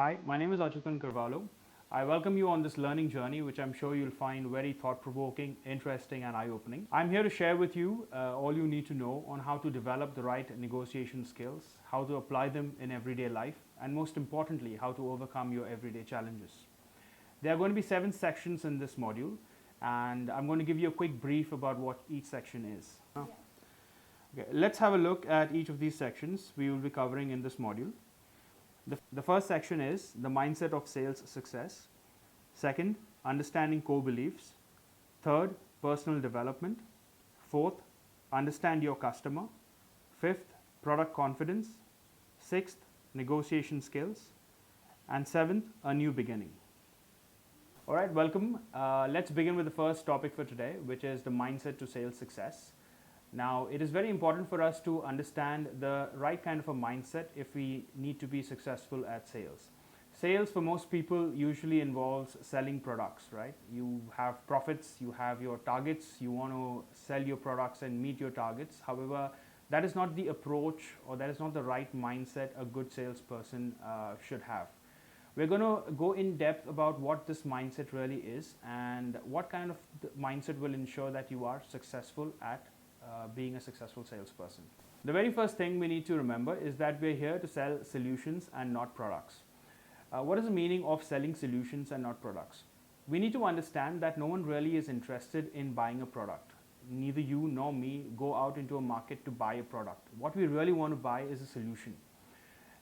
Hi, my name is Atchuthan Carvalho. I welcome you on this learning journey, which I'm sure you'll find very thought-provoking, interesting, and eye-opening. I'm here to share with you all you need to know on how to develop the right negotiation skills, how to apply them in everyday life, and most importantly, how to overcome your everyday challenges. There are going to be 7 sections in this module, and I'm going to give you a quick brief about what each section is. Okay, let's have a look at each of these sections we will be covering in this module. The first section is the mindset of sales success. Second, understanding core beliefs. Third, personal development. Fourth, understand your customer. Fifth, product confidence. Sixth, negotiation skills. And seventh, a new beginning. All right, welcome. Let's begin with the first topic for today, which is the mindset to sales success. Now, it is very important for us to understand the right kind of a mindset if we need to be successful at sales. Sales for most people usually involves selling products, right? You have profits, you have your targets, you want to sell your products and meet your targets. However, that is not the approach or that is not the right mindset a good salesperson should have. We're going to go in depth about what this mindset really is and what kind of mindset will ensure that you are successful at being a successful salesperson. The very first thing we need to remember is that we're here to sell solutions and not products. What is the meaning of selling solutions and not products? We need to understand that no one really is interested in buying a product. Neither you nor me go out into a market to buy a product. What we really want to buy is a solution.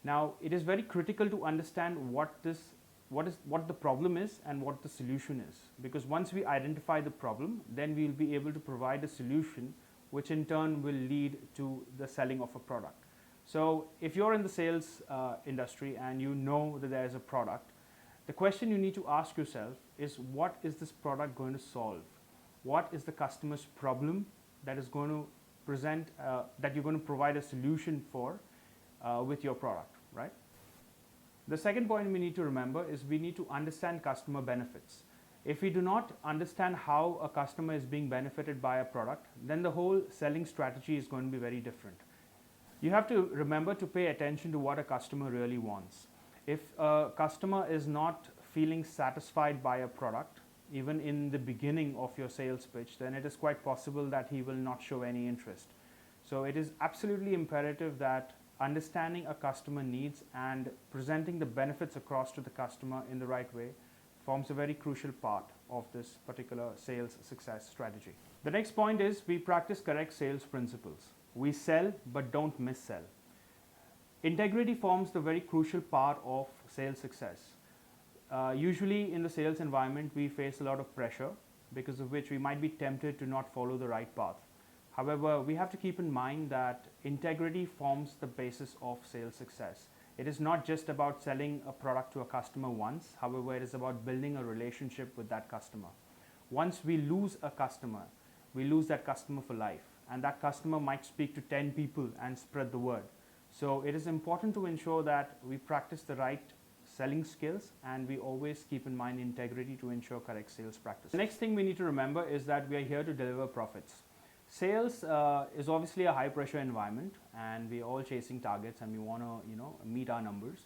Now, it is very critical to understand what the problem is and what the solution is, because once we identify the problem, then we will be able to provide a solution which in turn will lead to the selling of a product. So if you're in the sales industry and you know that there is a product, the question you need to ask yourself is, what is this product going to solve? What is the customer's problem that is going to present, that you're going to provide a solution for with your product, right? The second point we need to remember is we need to understand customer benefits. If we do not understand how a customer is being benefited by a product, then the whole selling strategy is going to be very different. You have to remember to pay attention to what a customer really wants. If a customer is not feeling satisfied by a product, even in the beginning of your sales pitch, then it is quite possible that he will not show any interest. So it is absolutely imperative that understanding a customer needs and presenting the benefits across to the customer in the right way forms a very crucial part of this particular sales success strategy. The next point is we practice correct sales principles. We sell but don't missell. Integrity forms the very crucial part of sales success. Usually in the sales environment we face a lot of pressure, because of which we might be tempted to not follow the right path. However, we have to keep in mind that integrity forms the basis of sales success. It is not just about selling a product to a customer once. However, it is about building a relationship with that customer. Once we lose a customer, we lose that customer for life, and that customer might speak to 10 people and spread the word. So it is important to ensure that we practice the right selling skills and we always keep in mind integrity to ensure correct sales practice. The next thing we need to remember is that we are here to deliver profits. Sales is obviously a high pressure environment, and we're all chasing targets and we want to meet our numbers.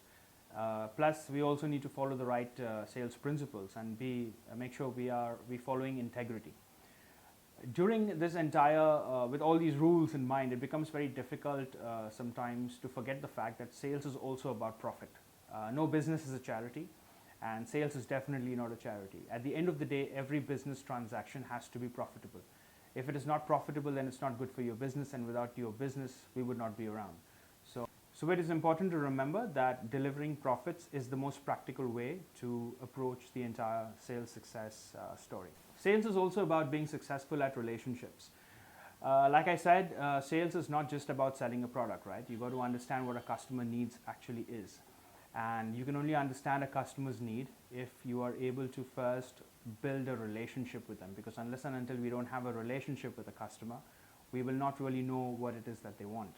Plus we also need to follow the right sales principles and make sure we following integrity. During this entire with all these rules in mind, it becomes very difficult sometimes to forget the fact that sales is also about profit. No business is a charity, and sales is definitely not a charity. At the end of the day, every business transaction has to be profitable. If it is not profitable, then it's not good for your business, and without your business, we would not be around. So it is important to remember that delivering profits is the most practical way to approach the entire sales success story. Sales is also about being successful at relationships. Like I said, sales is not just about selling a product, right? You've got to understand what a customer needs actually is. And you can only understand a customer's need if you are able to first build a relationship with them, because unless and until we don't have a relationship with a customer, we will not really know what it is that they want.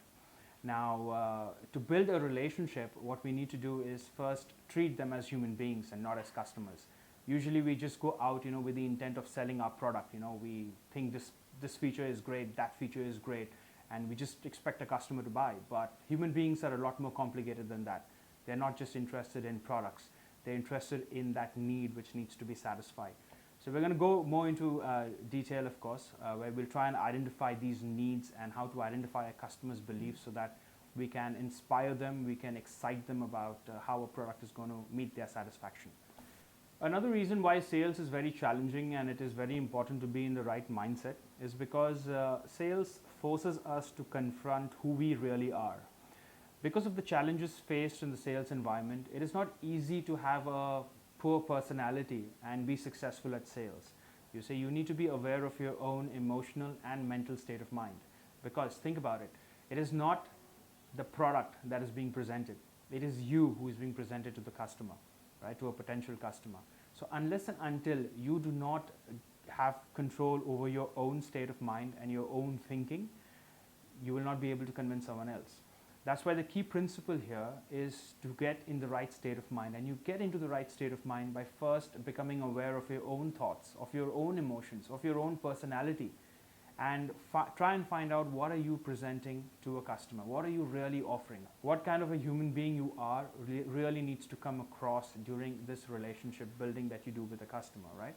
Now, to build a relationship, what we need to do is first treat them as human beings and not as customers. Usually we just go out with the intent of selling our product. We think this feature is great, that feature is great, and we just expect a customer to buy. But human beings are a lot more complicated than that. They're not just interested in products. They're interested in that need which needs to be satisfied. So we're going to go more into detail, of course, where we'll try and identify these needs and how to identify a customer's beliefs so that we can inspire them, we can excite them about how a product is going to meet their satisfaction. Another reason why sales is very challenging and it is very important to be in the right mindset is because sales forces us to confront who we really are. Because of the challenges faced in the sales environment, it is not easy to have a poor personality and be successful at sales. You say you need to be aware of your own emotional and mental state of mind, because think about it, it is not the product that is being presented, it is you who is being presented to the customer, right, to a potential customer. So unless and until you do not have control over your own state of mind and your own thinking, you will not be able to convince someone else. That's why the key principle here is to get in the right state of mind, and you get into the right state of mind by first becoming aware of your own thoughts, of your own emotions, of your own personality, and try and find out what are you presenting to a customer, what are you really offering, what kind of a human being you are really needs to come across during this relationship building that you do with a customer, right?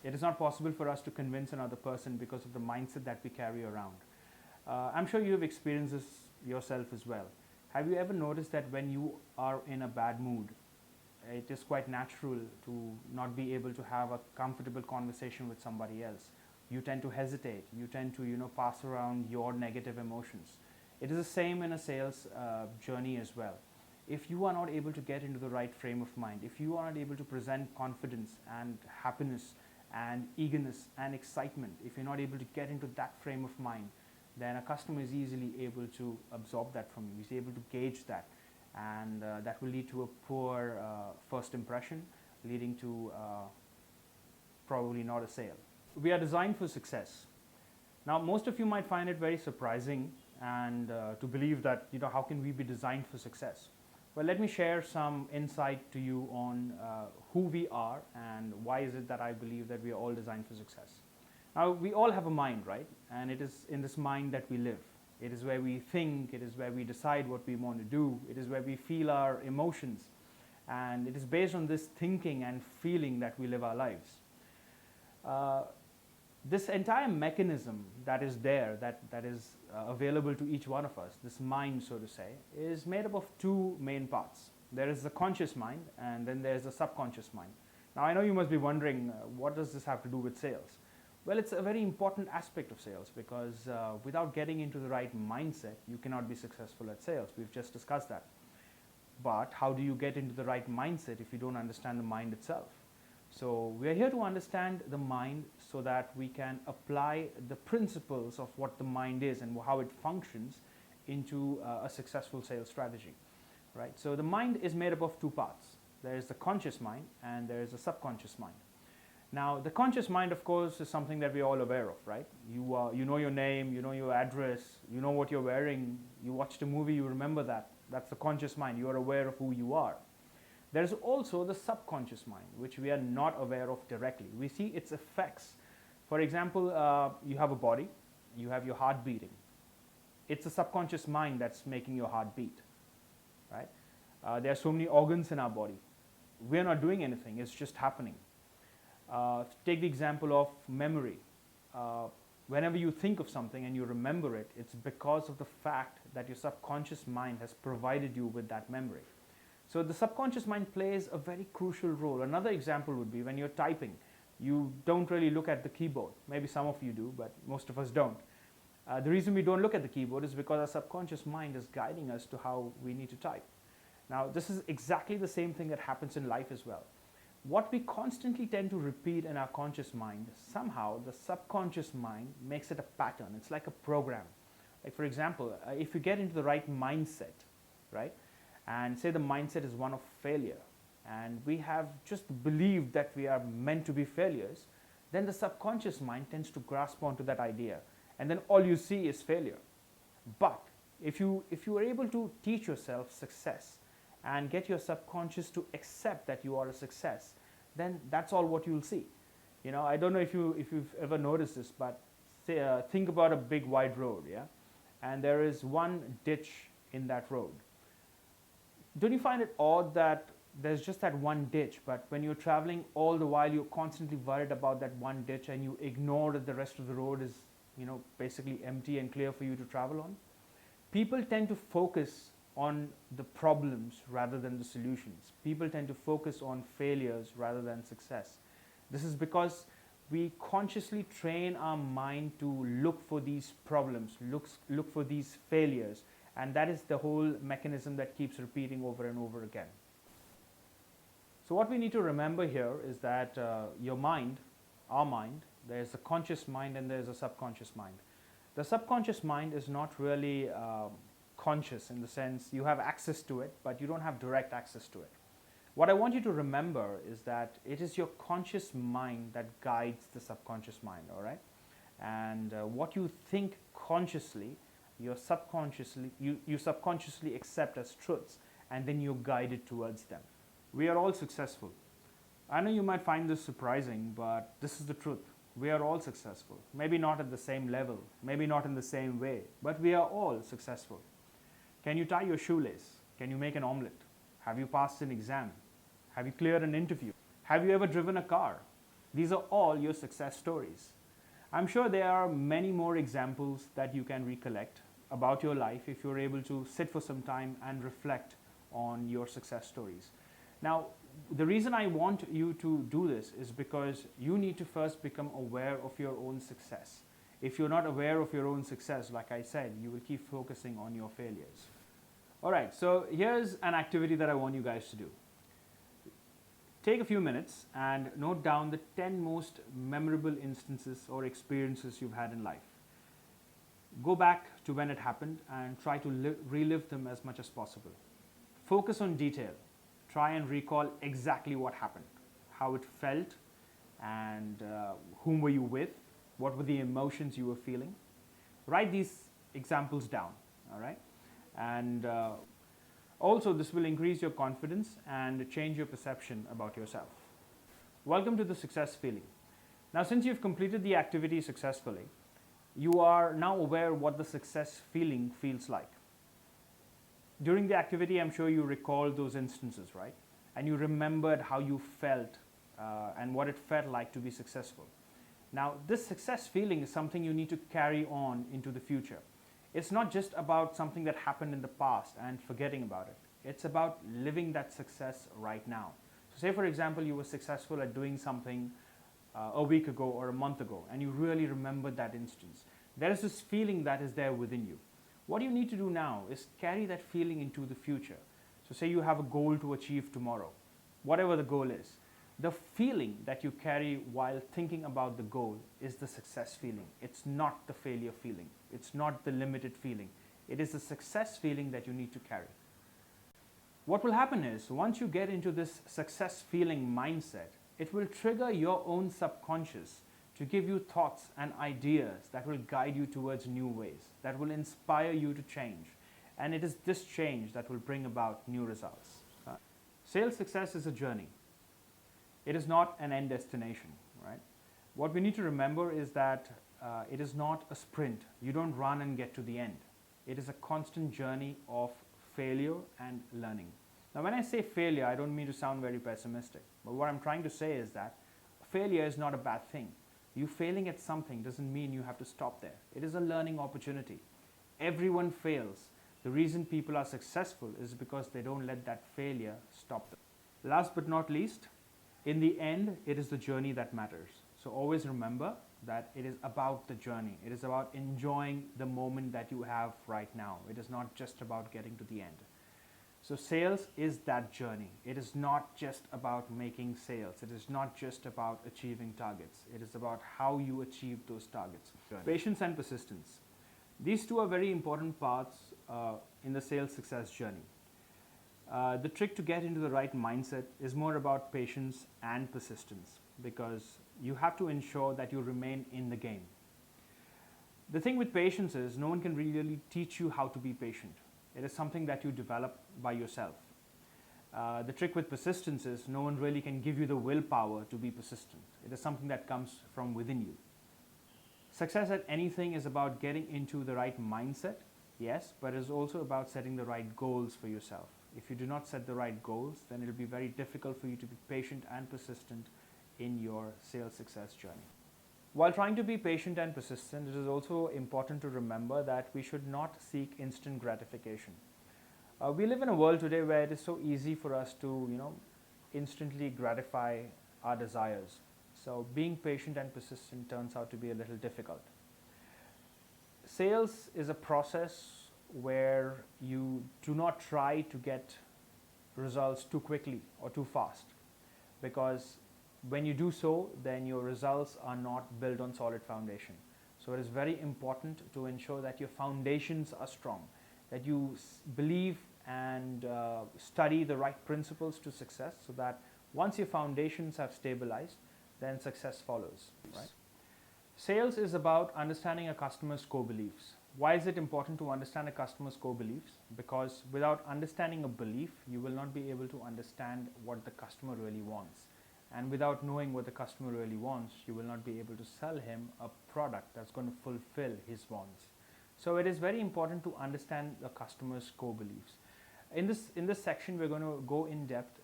It is not possible for us to convince another person because of the mindset that we carry around. I'm sure you have experienced this yourself as well. Have you ever noticed that when you are in a bad mood, it is quite natural to not be able to have a comfortable conversation with somebody else? You tend to hesitate, you tend to pass around your negative emotions. It is the same in a sales journey as well. If you are not able to get into the right frame of mind, if you are not able to present confidence and happiness and eagerness and excitement, if you're not able to get into that frame of mind, then a customer is easily able to absorb that from you. He's able to gauge that, and that will lead to a poor first impression, leading to probably not a sale. We are designed for success. Now, most of you might find it very surprising and to believe that, how can we be designed for success? Well, let me share some insight to you on who we are and why is it that I believe that we are all designed for success. Now, we all have a mind, right? And it is in this mind that we live. It is where we think, it is where we decide what we want to do, it is where we feel our emotions, and it is based on this thinking and feeling that we live our lives. This entire mechanism that is there, that is available to each one of us, this mind, so to say, is made up of two main parts. There is the conscious mind, and then there is the subconscious mind. Now, I know you must be wondering, what does this have to do with sales? Well, it's a very important aspect of sales because without getting into the right mindset, you cannot be successful at sales. We've just discussed that. But how do you get into the right mindset if you don't understand the mind itself? So we are here to understand the mind so that we can apply the principles of what the mind is and how it functions into a successful sales strategy, right? So the mind is made up of two parts. There is the conscious mind and there is the subconscious mind. Now, the conscious mind, of course, is something that we're all aware of, right? You know your name, you know your address, you know what you're wearing, you watched a movie, you remember that. That's the conscious mind. You are aware of who you are. There is also the subconscious mind, which we are not aware of directly. We see its effects. For example, you have a body, you have your heart beating. It's the subconscious mind that's making your heart beat, right? There are so many organs in our body. We're not doing anything, it's just happening. Take the example of memory. Whenever you think of something and you remember it, it's because of the fact that your subconscious mind has provided you with that memory. So the subconscious mind plays a very crucial role. Another example would be when you're typing. You don't really look at the keyboard. Maybe some of you do, but most of us don't. The reason we don't look at the keyboard is because our subconscious mind is guiding us to how we need to type. Now, this is exactly the same thing that happens in life as well. What we constantly tend to repeat in our conscious mind, somehow the subconscious mind makes it a pattern. It's like a program. Like, for example, if you get into the right mindset, right, and say the mindset is one of failure, and we have just believed that we are meant to be failures, then the subconscious mind tends to grasp onto that idea, and then all you see is failure. But if you are able to teach yourself success and get your subconscious to accept that you are a success, then that's all what you'll see. I don't know if you've ever noticed this, but say, think about a big wide road, yeah, and there is one ditch in that road. Don't you find it odd that there's just that one ditch, but when you're traveling all the while, you're constantly worried about that one ditch and you ignore that the rest of the road is, basically empty and clear for you to travel on? People tend to focus on the problems rather than the solutions. People tend to focus on failures rather than success. This is because we consciously train our mind to look for these problems, look for these failures, and that is the whole mechanism that keeps repeating over and over again. So what we need to remember here is that your mind, our mind, there's a conscious mind and there's a subconscious mind. The subconscious mind is not really conscious in the sense you have access to it, but you don't have direct access to it. What I want you to remember is that it is your conscious mind that guides the subconscious mind, all right? And what you think consciously, you subconsciously accept as truths, and then you're guided towards them. We are all successful. I know you might find this surprising, but this is the truth. We are all successful. Maybe not at the same level, maybe not in the same way, but we are all successful. Can you tie your shoelace? Can you make an omelette? Have you passed an exam? Have you cleared an interview? Have you ever driven a car? These are all your success stories. I'm sure there are many more examples that you can recollect about your life if you're able to sit for some time and reflect on your success stories. Now, the reason I want you to do this is because you need to first become aware of your own success. If you're not aware of your own success, like I said, you will keep focusing on your failures. All right, so here's an activity that I want you guys to do. Take a few minutes and note down the 10 most memorable instances or experiences you've had in life. Go back to when it happened and try to relive them as much as possible. Focus on detail. Try and recall exactly what happened, how it felt, and whom were you with, what were the emotions you were feeling. Write these examples down, all right? And also, this will increase your confidence and change your perception about yourself. Welcome to the success feeling. Now, since you've completed the activity successfully, you are now aware what the success feeling feels like. During the activity, I'm sure you recall those instances, right? And you remembered how you felt and what it felt like to be successful. Now, this success feeling is something you need to carry on into the future. It's not just about something that happened in the past and forgetting about it. It's about living that success right now. So say, for example, you were successful at doing something a week ago or a month ago, and you really remembered that instance. There is this feeling that is there within you. What you need to do now is carry that feeling into the future. So say you have a goal to achieve tomorrow, whatever the goal is. The feeling that you carry while thinking about the goal is the success feeling. It's not the failure feeling. It's not the limited feeling. It is the success feeling that you need to carry. What will happen is, once you get into this success feeling mindset, it will trigger your own subconscious to give you thoughts and ideas that will guide you towards new ways, that will inspire you to change. And it is this change that will bring about new results. Sales success is a journey. It is not an end destination, right? What we need to remember is that it is not a sprint. You don't run and get to the end. It is a constant journey of failure and learning. Now, when I say failure, I don't mean to sound very pessimistic, but what I'm trying to say is that failure is not a bad thing. You failing at something doesn't mean you have to stop there. It is a learning opportunity. Everyone fails. The reason people are successful is because they don't let that failure stop them. Last but not least, in the end, it is the journey that matters. So always remember that it is about the journey. It is about enjoying the moment that you have right now. It is not just about getting to the end. So sales is that journey. It is not just about making sales. It is not just about achieving targets. It is about how you achieve those targets. Patience and persistence. These two are very important parts in the sales success journey. The trick to get into the right mindset is more about patience and persistence, because you have to ensure that you remain in the game. The thing with patience is no one can really teach you how to be patient. It is something that you develop by yourself. The trick with persistence is no one really can give you the willpower to be persistent. It is something that comes from within you. Success at anything is about getting into the right mindset, yes, but it is also about setting the right goals for yourself. if you do not set the right goals, then it will be very difficult for you to be patient and persistent in your sales success journey. While trying to be patient and persistent, it is also important to remember that we should not seek instant gratification. We live in a world today where it is so easy for us to, instantly gratify our desires. So being patient and persistent turns out to be a little difficult. Sales is a process where you do not try to get results too quickly or too fast, because when you do so, then your results are not built on solid foundation. So it is very important to ensure that your foundations are strong, that you believe and study the right principles to success, so that once your foundations have stabilized, then success follows. Right? Sales is about understanding a customer's core beliefs. Why is it important to understand a customer's core beliefs? Because without understanding a belief, you will not be able to understand what the customer really wants. And without knowing what the customer really wants, you will not be able to sell him a product that's going to fulfill his wants. So it is very important to understand the customer's core beliefs. In this section, we're going to go in depth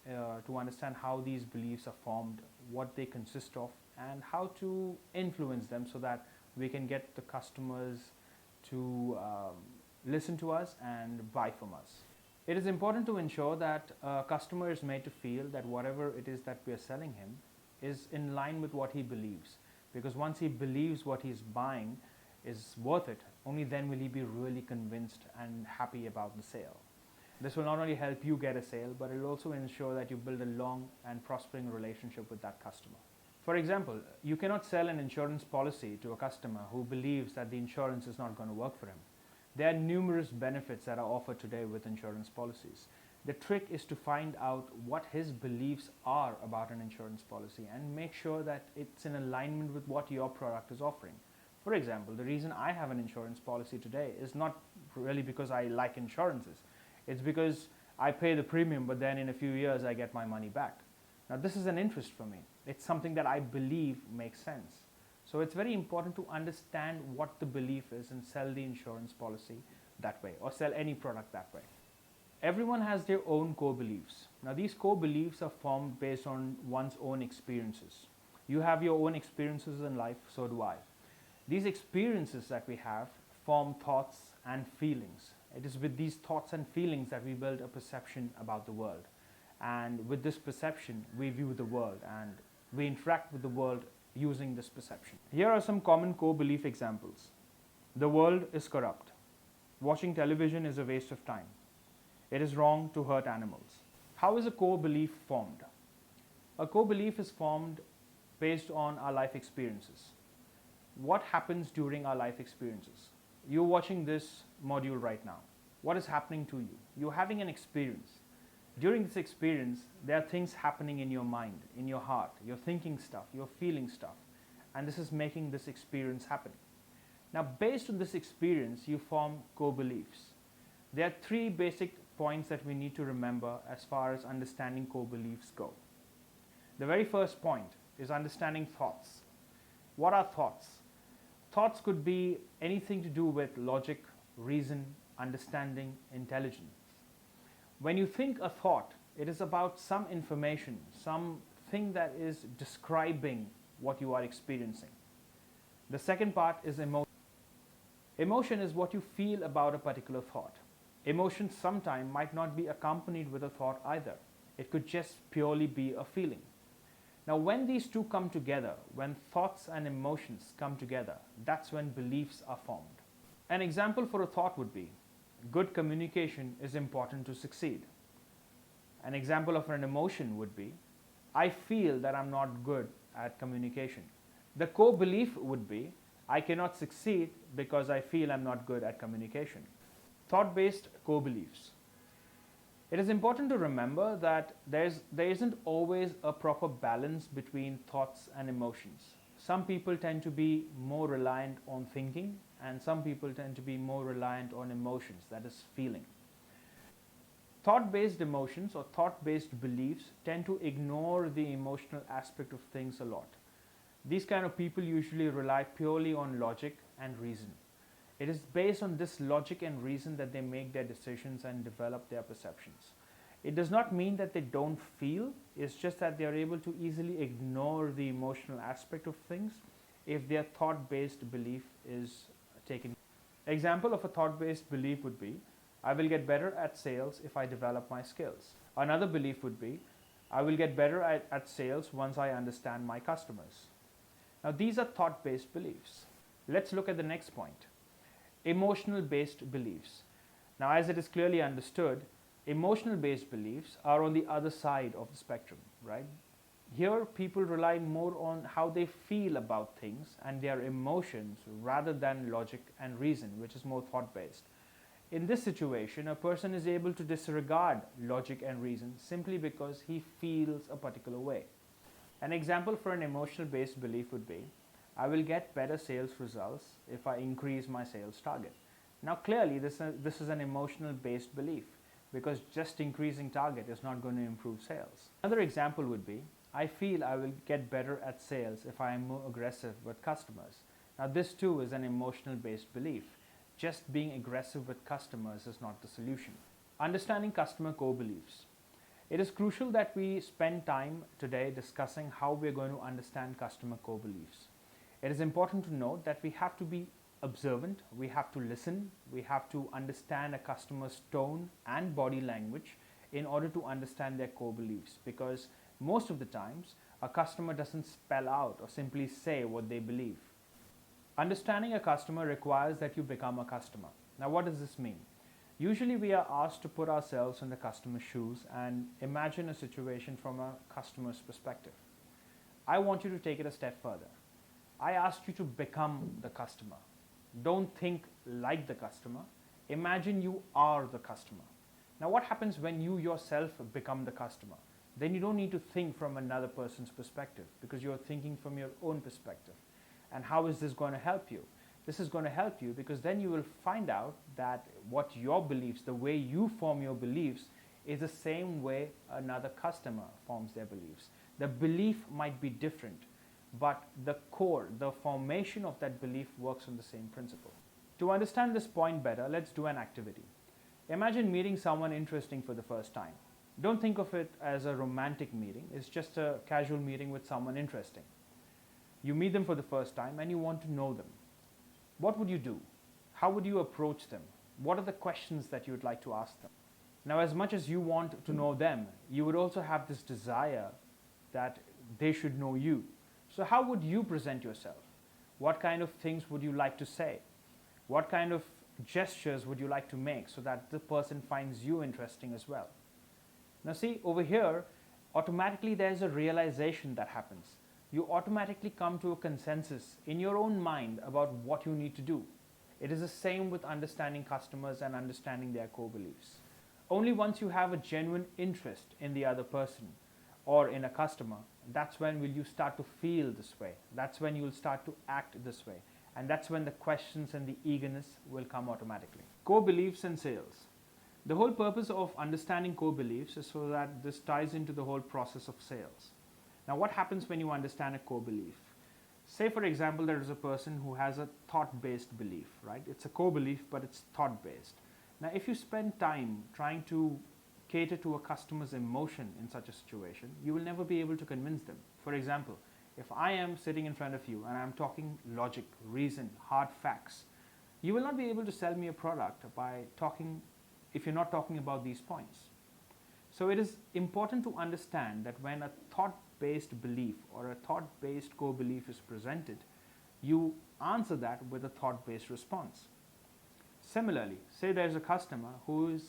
to understand how these beliefs are formed, what they consist of, and how to influence them so that we can get the customers to listen to us and buy from us. It is important to ensure that a customer is made to feel that whatever it is that we are selling him is in line with what he believes. Because once he believes what he's buying is worth it, only then will he be really convinced and happy about the sale. This will not only help you get a sale, but it will also ensure that you build a long and prospering relationship with that customer. For example, you cannot sell an insurance policy to a customer who believes that the insurance is not going to work for him. There are numerous benefits that are offered today with insurance policies. The trick is to find out what his beliefs are about an insurance policy and make sure that it's in alignment with what your product is offering. For example, the reason I have an insurance policy today is not really because I like insurances. It's because I pay the premium, but then in a few years I get my money back. Now this is an interest for me. It's something that I believe makes sense. So it's very important to understand what the belief is and sell the insurance policy that way, or sell any product that way. Everyone has their own core beliefs. Now these core beliefs are formed based on one's own experiences. You have your own experiences in life, so do I. These experiences that we have form thoughts and feelings. It is with these thoughts and feelings that we build a perception about the world. And with this perception, we view the world and we interact with the world using this perception. Here are some common core belief examples. The world is corrupt. Watching television is a waste of time. It is wrong to hurt animals. How is a core belief formed? A core belief is formed based on our life experiences. What happens during our life experiences? You're watching this module right now. What is happening to you? You're having an experience. During this experience, there are things happening in your mind, in your heart. You're thinking stuff, you're feeling stuff, and this is making this experience happen. Now, based on this experience, you form core beliefs. There are three basic points that we need to remember as far as understanding core beliefs go. The very first point is understanding thoughts. What are thoughts? Thoughts could be anything to do with logic, reason, understanding, intelligence. When you think a thought, it is about some information, something that is describing what you are experiencing. The second part is emotion. Emotion is what you feel about a particular thought. Emotion sometimes might not be accompanied with a thought either. It could just purely be a feeling. Now, when these two come together, when thoughts and emotions come together, that's when beliefs are formed. An example for a thought would be, good communication is important to succeed. An example of an emotion would be, I feel that I'm not good at communication. The core belief would be, I cannot succeed because I feel I'm not good at communication. Thought-based core beliefs. It is important to remember that there isn't always a proper balance between thoughts and emotions. Some people tend to be more reliant on thinking, and some people tend to be more reliant on emotions, that is feeling. Thought-based emotions or thought-based beliefs tend to ignore the emotional aspect of things a lot. These kind of people usually rely purely on logic and reason. It is based on this logic and reason that they make their decisions and develop their perceptions. It does not mean that they don't feel, it's just that they are able to easily ignore the emotional aspect of things if their thought-based belief is taken. Example of a thought-based belief would be, I will get better at sales if I develop my skills. Another belief would be, I will get better at sales once I understand my customers. Now these are thought-based beliefs. Let's look at the next point. Emotional-based beliefs. Now as it is clearly understood, emotional-based beliefs are on the other side of the spectrum, right? Here people rely more on how they feel about things and their emotions rather than logic and reason, which is more thought-based. In this situation, a person is able to disregard logic and reason simply because he feels a particular way. An example for an emotional-based belief would be, I will get better sales results if I increase my sales target. Now clearly this is an emotional-based belief because just increasing target is not going to improve sales. Another example would be, I feel I will get better at sales if I am more aggressive with customers. Now this too is an emotional-based belief. Just being aggressive with customers is not the solution. Understanding customer core beliefs. It is crucial that we spend time today discussing how we are going to understand customer core beliefs. It is important to note that we have to be observant, we have to listen, we have to understand a customer's tone and body language in order to understand their core beliefs, because most of the times a customer doesn't spell out or simply say what they believe. Understanding a customer requires that you become a customer. Now what does this mean? Usually we are asked to put ourselves in the customer's shoes and imagine a situation from a customer's perspective. I want you to take it a step further. I asked you to become the customer. Don't think like the customer. Imagine you are the customer. Now what happens when you yourself become the customer? Then you don't need to think from another person's perspective because you're thinking from your own perspective. And how is this going to help you? This is going to help you because then you will find out that what your beliefs, the way you form your beliefs, is the same way another customer forms their beliefs. The belief might be different, but the core, the formation of that belief works on the same principle. To understand this point better, let's do an activity. Imagine meeting someone interesting for the first time. Don't think of it as a romantic meeting. It's just a casual meeting with someone interesting. You meet them for the first time and you want to know them. What would you do? How would you approach them? What are the questions that you would like to ask them? Now, as much as you want to know them, you would also have this desire that they should know you. So how would you present yourself? What kind of things would you like to say? What kind of gestures would you like to make so that the person finds you interesting as well? Now see, over here, automatically there's a realization that happens. You automatically come to a consensus in your own mind about what you need to do. It is the same with understanding customers and understanding their core beliefs. Only once you have a genuine interest in the other person or in a customer, that's when will you start to feel this way. That's when you'll start to act this way. And that's when the questions and the eagerness will come automatically. Core beliefs and sales. The whole purpose of understanding core beliefs is so that this ties into the whole process of sales. Now what happens when you understand a core belief? Say for example there is a person who has a thought-based belief, right? It's a core belief but it's thought-based. Now if you spend time trying to cater to a customer's emotion in such a situation, you will never be able to convince them. For example, if I am sitting in front of you and I'm talking logic, reason, hard facts, you will not be able to sell me a product by talking if you're not talking about these points. So it is important to understand that when a thought-based belief or a thought-based core belief is presented, you answer that with a thought-based response. Similarly, say there's a customer who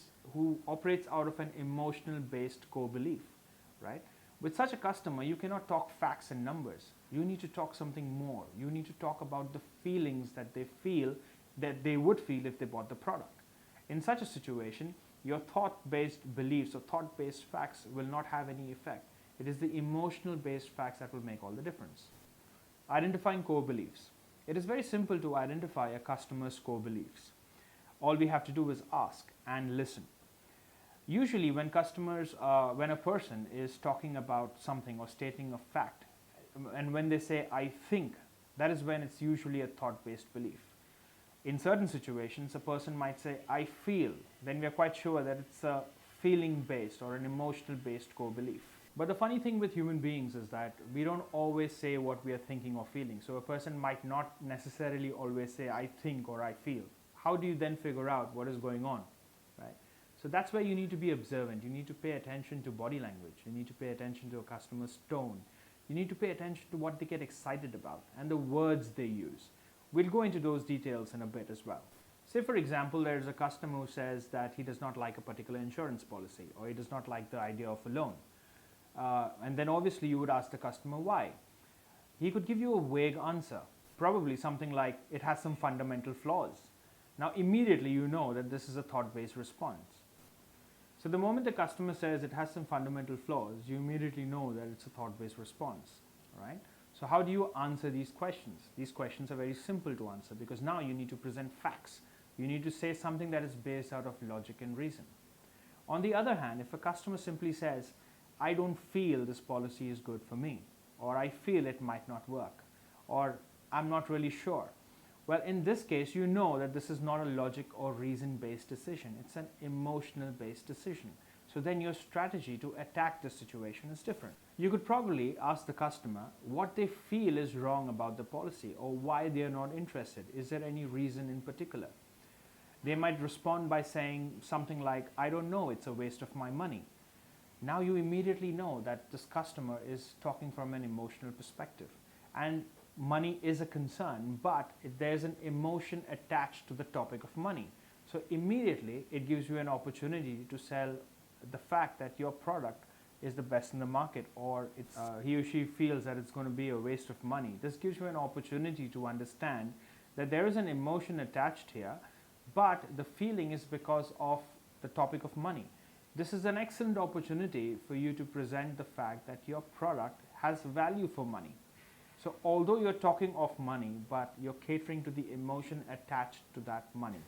operates out of an emotional-based core belief, right? With such a customer, you cannot talk facts and numbers. You need to talk something more. You need to talk about the feelings that they feel, that they would feel if they bought the product. In such a situation, your thought-based beliefs or thought-based facts will not have any effect. It is the emotional-based facts that will make all the difference. Identifying core beliefs. It is very simple to identify a customer's core beliefs. All we have to do is ask and listen. Usually when a person is talking about something or stating a fact, and when they say, I think, that is when it's usually a thought-based belief. In certain situations, a person might say, I feel, then we are quite sure that it's a feeling based or an emotional based core belief. But the funny thing with human beings is that we don't always say what we are thinking or feeling. So a person might not necessarily always say I think or I feel. How do you then figure out what is going on, right? So that's where you need to be observant. You need to pay attention to body language. You need to pay attention to a customer's tone. You need to pay attention to what they get excited about and the words they use. We'll go into those details in a bit as well. Say for example, there's a customer who says that he does not like a particular insurance policy or he does not like the idea of a loan. And then obviously you would ask the customer why. He could give you a vague answer, probably something like it has some fundamental flaws. Now immediately you know that this is a thought-based response. So the moment the customer says it has some fundamental flaws, you immediately know that it's a thought-based response, right? So how do you answer these questions? These questions are very simple to answer because now you need to present facts. You need to say something that is based out of logic and reason. On the other hand, if a customer simply says, I don't feel this policy is good for me, or I feel it might not work, or I'm not really sure. Well, in this case, you know that this is not a logic or reason-based decision. It's an emotional-based decision. So then your strategy to attack the situation is different. You could probably ask the customer what they feel is wrong about the policy or why they are not interested. Is there any reason in particular? They might respond by saying something like, I don't know, it's a waste of my money. Now you immediately know that this customer is talking from an emotional perspective. And money is a concern, but there's an emotion attached to the topic of money. So immediately it gives you an opportunity to sell the fact that your product is the best in the market, or he or she feels that it's going to be a waste of money. This gives you an opportunity to understand that there is an emotion attached here, but the feeling is because of the topic of money. This is an excellent opportunity for you to present the fact that your product has value for money. So although you're talking of money, but you're catering to the emotion attached to that money.